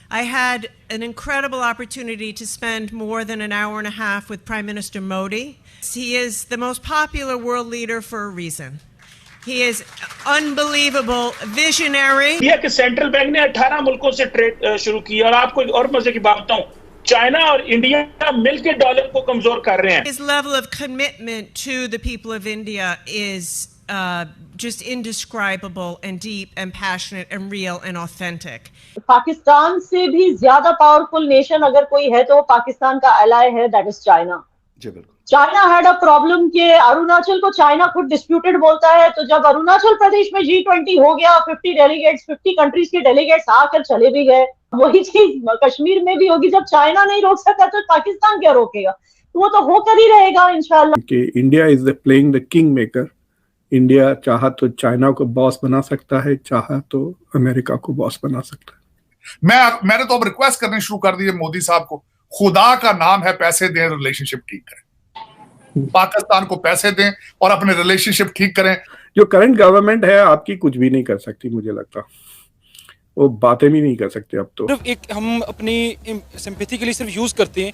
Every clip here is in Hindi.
I had an incredible opportunity to spend more than an hour and a half with Prime Minister Modi. He is the most popular world leader for a reason. He is unbelievable, visionary. India के सेंट्रल बैंक ने 18 मुल्कों से ट्रेड शुरू की और आपको और मजे की बात बताऊं, चाइना और इंडिया मिलकर डॉलर को कमजोर कर रहे हैं. His level of commitment to the people of India is just indescribable and deep and passionate and real and authentic. Pakistan से भी ज्यादा पावरफुल नेशन अगर कोई है तो वो पाकिस्तान का एलाय है, दैट इज चाइना. जी बिल्कुल. चाइना हैड अ प्रॉब्लम कि अरुणाचल को चाइना खुद डिस्प्यूटेड बोलता है, तो जब अरुणाचल प्रदेश में G20 हो गया, 50 कंट्रीज के डेलीगेट्स आकर चले भी गए, वही चीज कश्मीर में भी होगी. जब चाइना नहीं रोक सकता तो पाकिस्तान क्या रोकेगा? तो वो तो होकर ही रहेगा इंशाल्लाह. कि India is playing the king maker. India चाहा तो चाइना को बॉस बना सकता है, चाहा तो अमेरिका को बॉस बना सकता है. मैंने तो अब रिक्वेस्ट करनी शुरू कर दी है मोदी साहब को, खुदा का नाम है पैसे दें, रिलेशनशिप ठीक करें. पाकिस्तान को पैसे दें और अपने रिलेशनशिप ठीक करें. जो करंट गवर्नमेंट है आपकी कुछ भी नहीं कर सकती, मुझे लगता वो बातें भी नहीं कर सकते. अब तो सिर्फ एक हम अपनी सिंपैथी के लिए सिर्फ यूज करते हैं,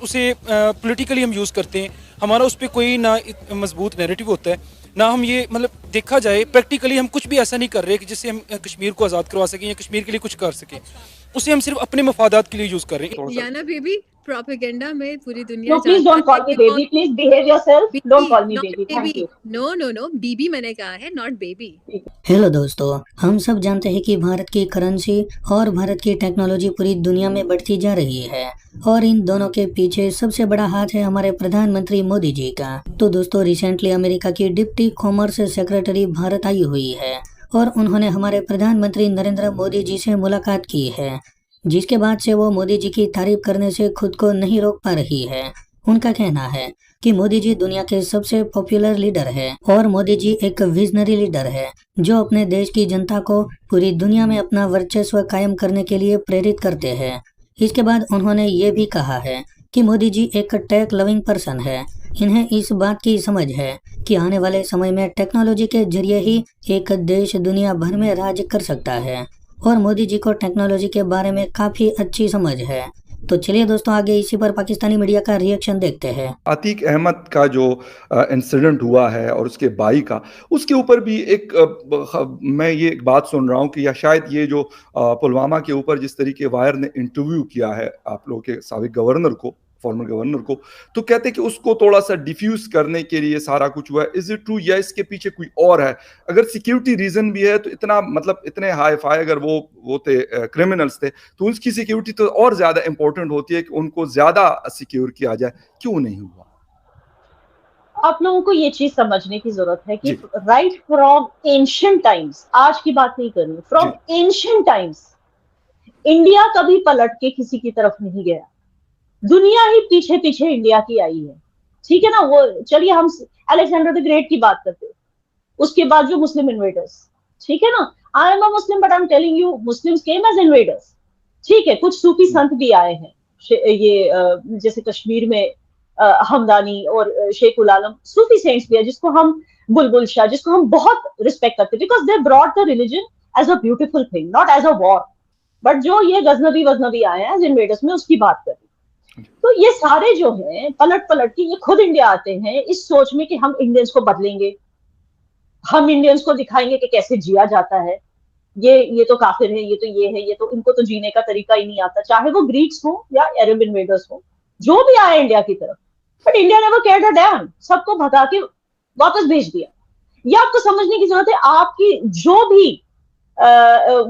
उसे पॉलिटिकली हम यूज करते हैं. हमारा उस पर कोई ना मजबूत नैरेटिव होता है, ना हम ये मतलब देखा जाए प्रैक्टिकली हम कुछ भी ऐसा नहीं कर रहे कि जिससे हम कश्मीर को आज़ाद करवा सकें या कश्मीर के लिए कुछ कर सकें. उसे हम सिर्फ अपने मफादात के लिए यूज कर रहे हैं. याना बेबी प्रोपेगेंडा में पूरी दुनिया. No, please don't call me baby. Please behave yourself. Don't call me baby. Thank you. No, बीबी मैंने कहा है, नॉट बेबी. हेलो दोस्तों, हम सब जानते हैं कि भारत की करेंसी और भारत की टेक्नोलॉजी पूरी दुनिया में बढ़ती जा रही है और इन दोनों के पीछे सबसे बड़ा हाथ है हमारे प्रधानमंत्री मोदी जी का. तो दोस्तों, रिसेंटली अमेरिका की डिप्टी कॉमर्स सेक्रेटरी भारत आई हुई है और उन्होंने हमारे प्रधानमंत्री नरेंद्र मोदी जी से मुलाकात की है, जिसके बाद से वो मोदी जी की तारीफ करने से खुद को नहीं रोक पा रही है. उनका कहना है कि मोदी जी दुनिया के सबसे पॉपुलर लीडर है और मोदी जी एक विजनरी लीडर है जो अपने देश की जनता को पूरी दुनिया में अपना वर्चस्व कायम करने के लिए प्रेरित करते हैं. इसके बाद उन्होंने ये भी कहा है कि मोदी जी एक टेक लविंग पर्सन है. इन्हें इस बात की समझ है कि आने वाले समय में टेक्नोलॉजी के जरिए ही एक देश दुनिया भर में राज कर सकता है और मोदी जी को टेक्नोलॉजी के बारे में काफी अच्छी समझ है. तो चलिए दोस्तों, आगे इसी पर पाकिस्तानी मीडिया का रिएक्शन देखते हैं. अतीक अहमद का जो इंसिडेंट हुआ है और उसके भाई का, उसके ऊपर भी मैं ये एक बात सुन रहा हूँ कि या शायद ये जो पुलवामा के ऊपर जिस तरीके वायर ने इंटरव्यू किया है आप लोगों के साबिक गवर्नर को, फॉर्मर गवर्नर को, तो कहते हैं कि उसको थोड़ा सा डिफ्यूज करने के लिए सारा कुछ हुआ है. इज इट ट्रू या इसके पीछे कोई और है? अगर सिक्योरिटी रीजन भी है तो इतना मतलब इतने हाई फाई अगर वो थे क्रिमिनल्स थे तो उनकी सिक्योरिटी तो और ज्यादा इंपॉर्टेंट होती है कि उनको ज्यादा सिक्योर किया जाए. क्यों नहीं हुआ? आप लोगों को ये चीज समझने की जरूरत है कि राइट फ्रॉम एंशिएंट टाइम्स, आज की बात नहीं करनी, फ्रॉम एंशिएंट टाइम्स इंडिया कभी पलट के किसी की तरफ नहीं गया. दुनिया ही पीछे पीछे इंडिया की आई है. ठीक है ना? वो चलिए हम अलेक्जेंडर द ग्रेट की बात करते हैं, उसके बाद जो मुस्लिम इन्वेडर्स, ठीक है ना? I am a Muslim but I am telling you Muslims came as invaders. ठीक है, कुछ सूफी संत भी आए हैं, ये जैसे कश्मीर में हमदानी और शेख उल आलम सूफी सेंट्स भी है, जिसको हम बुलबुल शाह, जिसको हम बहुत रिस्पेक्ट करते हैं, because they brought the religion as a beautiful thing, not as a war. But जो ये गजनबी आए हैं एज इन्वेडर्स में, उसकी बात करें तो ये सारे जो हैं पलट के ये खुद इंडिया आते हैं इस सोच में कि हम इंडियंस को बदलेंगे, हम इंडियंस को दिखाएंगे कि कैसे जिया जाता है. ये तो काफिर है, ये तो ये है, ये तो इनको तो जीने का तरीका ही नहीं आता, चाहे वो ग्रीक्स हो या अरब इन्वेडर्स हो, जो भी आए इंडिया की तरफ. But India never cared a damn, सबको भगा के वापस भेज दिया. ये आपको समझने की जरूरत है. आपकी जो भी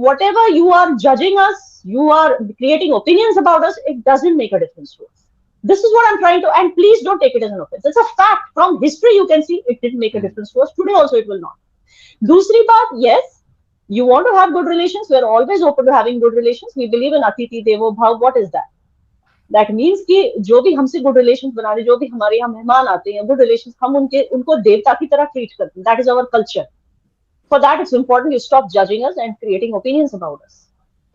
whatever you are judging us, you are creating opinions about us, it doesn't make a difference to us. This is what I'm trying to, and please don't take it as an offense. It's a fact. From history you can see it didn't make a difference to us. Today also it will not. दूसरी बात, yes, you want to have good relations. We are always open to having good relations. We believe in Atiti Devo Bhav. What is that? That means कि जो भी हमसे good relations बना रहे, जो भी हमारे यहाँ मेहमान आते हैं, good relations, हम उनको देवता की तरह treat करते हैं. That is our culture. For that, it's important you stop judging us and creating opinions about us.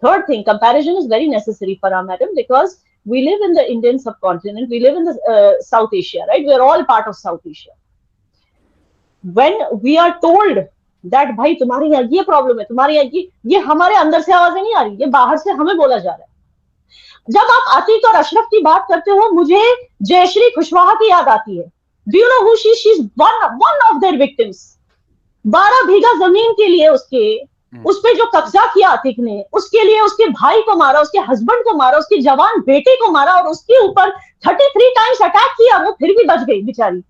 Third thing, comparison is very necessary for our madam, because we live in the Indian subcontinent, we live in the South Asia, right? We are all part of South Asia. When we are told that भाई तुम्हारे यहाँ ये प्रॉब्लम है, तुम्हारे यहाँ ये हमारे अंदर से आवाजें नहीं आ रही, ये बाहर से हमें बोला जा रहा है. जब आप अतीक और अशरफ की बात करते हो, मुझे जयश्री कुशवाहा की याद आती है. Do you know who she is? One of their victims. 12 बीघा जमीन के लिए उस पे जो कब्जा किया अतीक ने, उसके लिए उसके भाई को मारा, उसके हस्बैंड को मारा, उसके जवान बेटे को मारा और उसके ऊपर 33 टाइम्स अटैक किया. वो फिर भी बच गई बेचारी.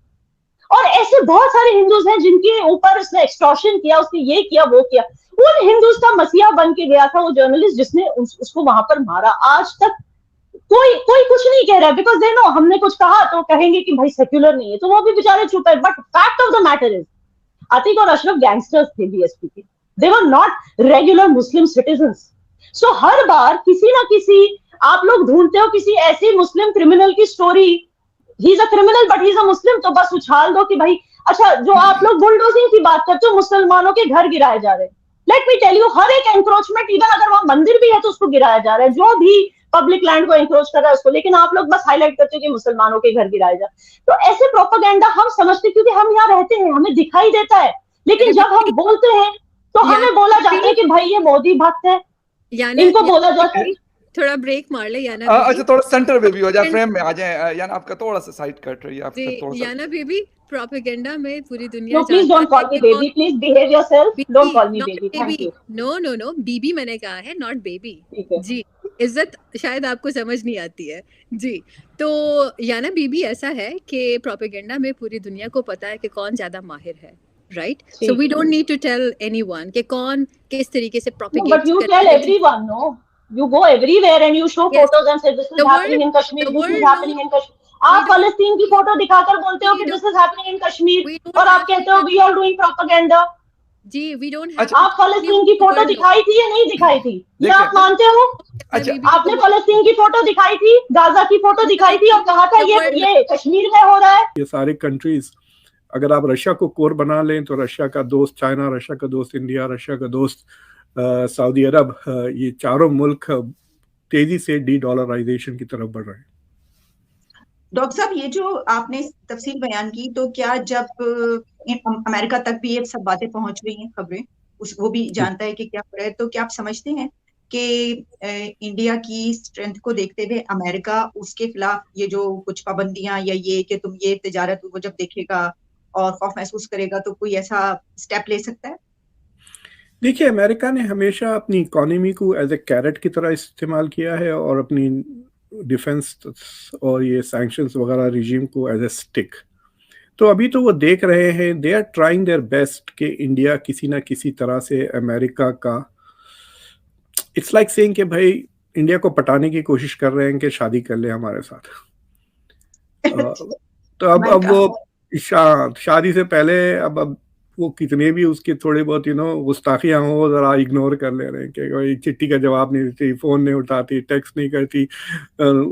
और ऐसे बहुत सारे हिंदूज हैं जिनके ऊपर उसने एक्सटॉर्शन किया, उसने ये किया वो किया. उन हिंदूज का मसीहा बन के गया था वो जर्नलिस्ट जिसने उसको वहां पर मारा. आज तक कोई कुछ नहीं कह रहा है, बिकॉज दे नो हमने कुछ कहा तो कहेंगे कि भाई सेक्युलर नहीं है, तो वो भी बेचारे चुप है. But fact of the matter is Atiq और अशरफ गैंगस्टर्स थे बीएसपी के. They were not regular Muslim citizens. So हर बार किसी ना किसी आप लोग ढूंढते हो किसी ऐसी मुस्लिम क्रिमिनल की story, he is a criminal but he is a Muslim, तो बस उछाल दो कि भाई. अच्छा, जो आप लोग बुलडोजिंग की बात करते हो, मुसलमानों के घर गिराए जा रहे हैं. लेट मी टेल यू, हर एक एंक्रोचमेंट, इवन अगर वहां मंदिर भी है तो उसको गिराया जा रहा है, जो भी पब्लिक लैंड को एंक्रोच कर रहा है उसको. लेकिन आप लोग बस हाईलाइट करते हो कि मुसलमानों के घर गिराए जा. तो ऐसे प्रोपेगेंडा हम समझते, क्योंकि हम यहाँ रहते हैं, हमें दिखाई देता है. लेकिन जब हम बोलते हैं तो हमें बोला जाता है कि भाई ये मोदी भक्त है, इनको बोला जाता है. थोड़ा ब्रेक मार ले याना. अच्छा, थोड़ा सेंटर पे भी हो जाए, फ्रेम में आ जाए. याना आपका थोड़ा सा साइड कट रही है, आप थोड़ा सा. याना बेबी, प्रोपेगेंडा में पूरी दुनिया. No, please don't call me baby. Please behave yourself. Don't call me baby. Thank you. No. बीबी मैंने कहा है, नॉट बेबी. जी, इज्जत शायद आपको समझ नहीं आती है जी. तो याना बीबी, ऐसा है कि प्रोपेगेंडा में पूरी दुनिया को पता है कि कौन ज्यादा माहिर है. Right? So we don't need to tell anyone कि कौन किस तरीके से propagate. No, but you tell everyone, no? You go everywhere and you show photos and say this is happening in Kashmir, this is happening in Kashmir. आप फलस्तीन की फोटो दिखाकर बोलते हो कि this is happening in Kashmir, और आप कहते हो we are doing propaganda. Ji, we don't have. आप फलस्तीन की फोटो दिखाई थी या नहीं दिखाई थी, ये आप मानते हो? अच्छा, आपने फलस्तीन की फोटो दिखाई थी, गाजा की फोटो दिखाई थी और कहा था ये कश्मीर में हो रहा है. ये सारे कंट्रीज, अगर आप रशिया को कोर बना लें तो रशिया का दोस्त चाइना, रशिया का दोस्त इंडिया, रशिया का दोस्त सऊदी अरब, ये चारों मुल्क तेजी से डी-डॉलराइजेशन की तरफ बढ़ रहे हैं. डॉक्टर साहब, ये जो आपने तफसील बयान की, तो क्या जब अमेरिका तक भी ये सब बातें पहुंच रही हैं, खबरें, वो भी जानता है कि क्या हो रहा है, तो क्या आप समझते हैं कि इंडिया की स्ट्रेंथ को देखते हुए अमेरिका उसके खिलाफ ये जो कुछ पाबंदियां या ये कि तुम ये तिजारत वो जब देखेगा और खौफ महसूस करेगा तो कोई ऐसा स्टेप ले सकता है? देखिए, अमेरिका ने हमेशा अपनी इकोनॉमी को एज ए कैरेट की तरह इस्तेमाल किया है और अपनी डिफेंस और ये सैंक्शंस वगैरह रिजीम को एज ए स्टिक. तो अभी तो वो देख रहे हैं, they are trying their best कि इंडिया किसी ना किसी तरह से अमेरिका का, इट्स लाइक सेइंग कि भाई इंडिया को पटाने की कोशिश कर रहे हैं कि शादी कर ले हमारे साथ. तो अब वो शादी से पहले अब वो कितने भी उसके थोड़े बहुत गुस्ताखियां हो, जरा इग्नोर कर ले रहे हैं कि कोई चिट्ठी का जवाब नहीं देती, फोन नहीं उठाती, टेक्स्ट नहीं करती,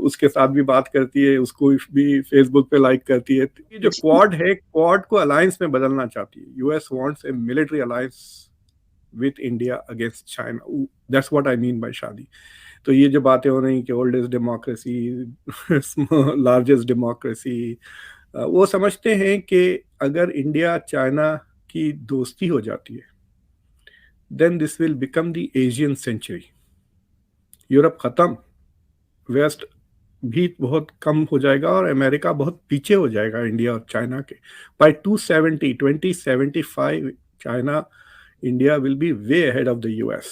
उसके साथ भी बात करती है, उसको भी फेसबुक पे लाइक करती है. ये जो क्वाड है, क्वाड को अलायंस में बदलना चाहती है. US wants A military alliance with India against China. That's what I mean by शादी. तो ये जो बातें हो रही कि ओल्डेस्ट डेमोक्रेसी, लार्जेस्ट डेमोक्रेसी, वो समझते हैं कि अगर इंडिया चाइना की दोस्ती हो जाती है, then this will become the Asian century. Europe खत्म, वेस्ट भी बहुत कम हो जाएगा और अमेरिका बहुत पीछे हो जाएगा इंडिया और चाइना के. By 2075 China, India will be way ahead of the US.